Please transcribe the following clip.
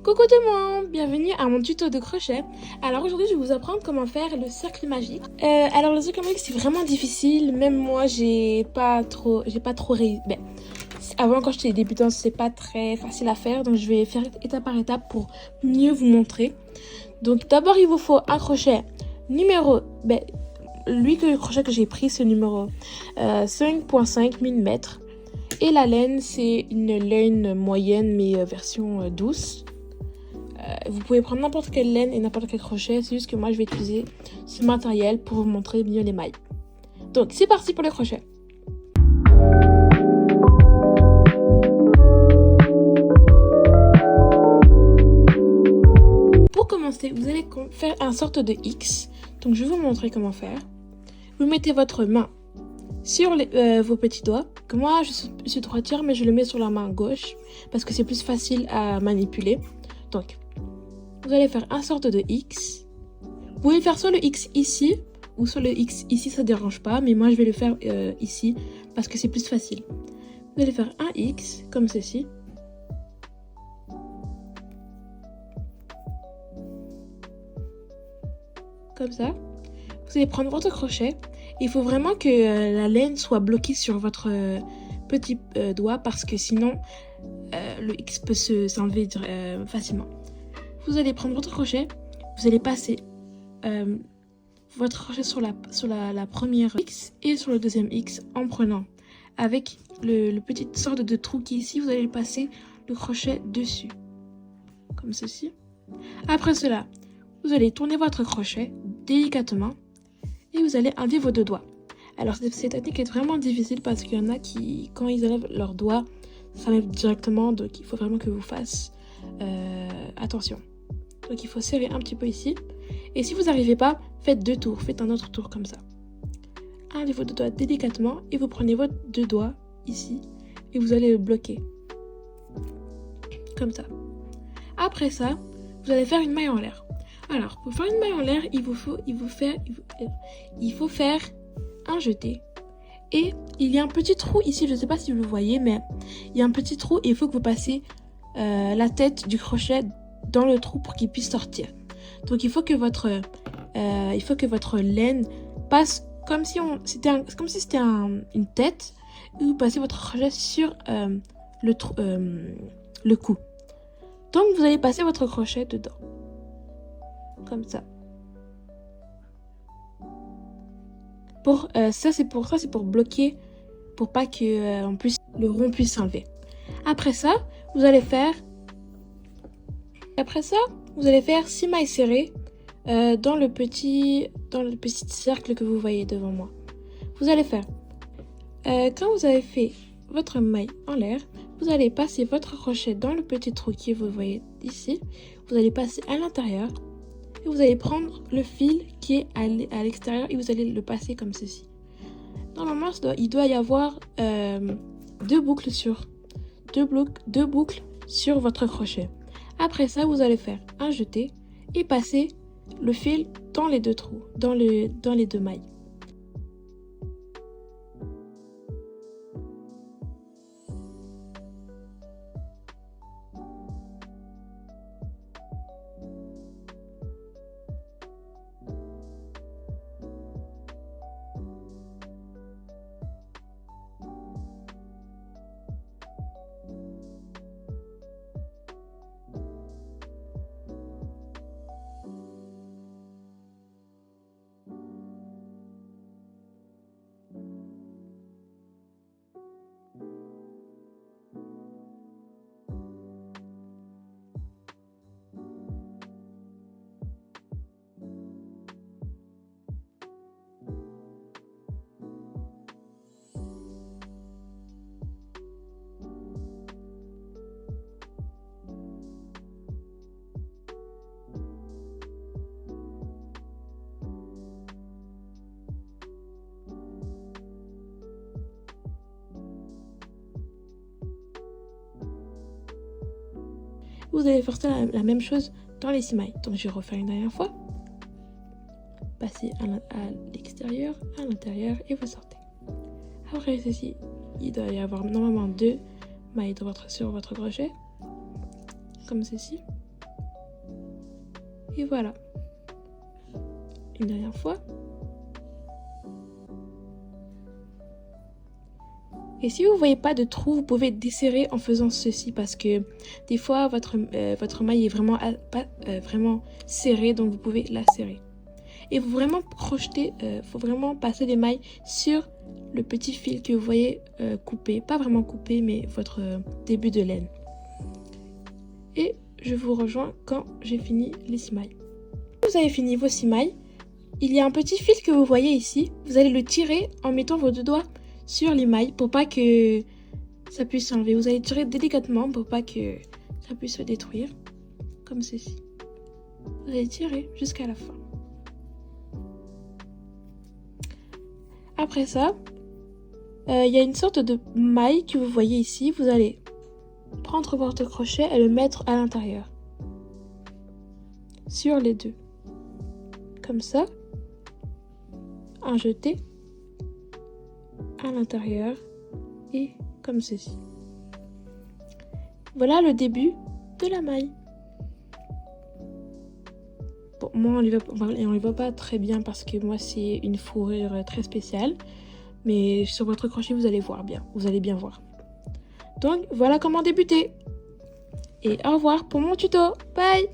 Coucou tout le monde, bienvenue à mon tuto de crochet. Alors aujourd'hui je vais vous apprendre comment faire le cercle magique. Alors le cercle magique c'est vraiment difficile, même moi j'ai pas trop réussi. Avant quand j'étais débutante c'est pas très facile à faire, donc je vais faire étape par étape pour mieux vous montrer. Donc d'abord il vous faut un crochet numéro, le crochet que j'ai pris c'est numéro 5,5 mm. Et la laine, c'est une laine moyenne, mais version douce. Vous pouvez prendre n'importe quelle laine et n'importe quel crochet. C'est juste que moi, je vais utiliser ce matériel pour vous montrer mieux les mailles. Donc, c'est parti pour le crochet. Pour commencer, vous allez faire une sorte de X. Donc, je vais vous montrer comment faire. Vous mettez votre main sur vos petits doigts. Que moi je suis droitière mais je le mets sur la main gauche parce que c'est plus facile à manipuler. Donc vous allez faire un sorte de X. Vous pouvez faire soit le X ici ou soit le X ici, ça dérange pas, mais moi je vais le faire ici parce que c'est plus facile. Vous allez faire un X comme ceci. Comme ça. Vous allez prendre votre crochet. Il faut vraiment que la laine soit bloquée sur votre petit doigt parce que sinon le X peut s'enlever facilement. Vous allez prendre votre crochet, vous allez passer votre crochet sur la première X et sur le deuxième X en prenant avec le petit sorte de trou qui est ici, vous allez passer le crochet dessus comme ceci. Après cela, vous allez tourner votre crochet délicatement et vous allez enlever vos deux doigts. Alors cette technique est vraiment difficile parce qu'il y en a qui, quand ils enlèvent leurs doigts, ça enlève directement, donc il faut vraiment que vous fassiez attention. Donc il faut serrer un petit peu ici. Et si vous n'arrivez pas, faites deux tours, faites un autre tour comme ça. Enlevez vos deux doigts délicatement et vous prenez vos deux doigts ici et vous allez le bloquer. Comme ça. Après ça, vous allez faire une maille en l'air. Alors, pour faire une maille en l'air, il faut faire un jeté. Et il y a un petit trou ici, je ne sais pas si vous le voyez, mais il y a un petit trou et il faut que vous passiez la tête du crochet dans le trou pour qu'il puisse sortir. Donc il faut que votre laine passe comme si c'était une tête et vous passez votre crochet sur le cou. Donc vous allez passer votre crochet dedans. Comme ça. Ça c'est pour bloquer, pour pas que le rond puisse s'enlever. Après ça, vous allez faire 6 mailles serrées dans le petit cercle que vous voyez devant moi. Vous allez faire quand vous avez fait votre maille en l'air, vous allez passer votre crochet dans le petit trou que vous voyez ici. Vous allez passer à l'intérieur. Et vous allez prendre le fil qui est à l'extérieur et vous allez le passer comme ceci. Normalement, il doit y avoir deux boucles sur votre crochet. Après ça, vous allez faire un jeté et passer le fil dans les deux trous, dans les deux mailles. Vous allez faire ça la même chose dans les 6 mailles. Donc je vais refaire une dernière fois. Passez à l'extérieur, à l'intérieur et vous sortez. Après ceci, il doit y avoir normalement 2 mailles sur votre crochet. Comme ceci. Et voilà. Une dernière fois. Et si vous ne voyez pas de trou, vous pouvez desserrer en faisant ceci parce que des fois votre maille est vraiment pas vraiment serrée, donc vous pouvez la serrer. Et vous vraiment projeter, faut vraiment passer des mailles sur le petit fil que vous voyez coupé, pas vraiment coupé, mais votre début de laine. Et je vous rejoins quand j'ai fini les 6 mailles. Quand vous avez fini vos 6 mailles, il y a un petit fil que vous voyez ici. Vous allez le tirer en mettant vos deux doigts sur les mailles pour pas que ça puisse s'enlever. Vous allez tirer délicatement pour pas que ça puisse se détruire, comme ceci. Vous allez tirer jusqu'à la fin. Après ça, il y a une sorte de maille que vous voyez ici. Vous allez prendre votre crochet et le mettre à l'intérieur. Sur les deux. Comme ça. Un jeté à l'intérieur et comme ceci. Voilà le début de la maille. Bon, moi on les voit pas très bien parce que moi c'est une fourrure très spéciale, mais sur votre crochet vous allez voir bien, vous allez bien voir. Donc voilà comment débuter. Et au revoir pour mon tuto. Bye.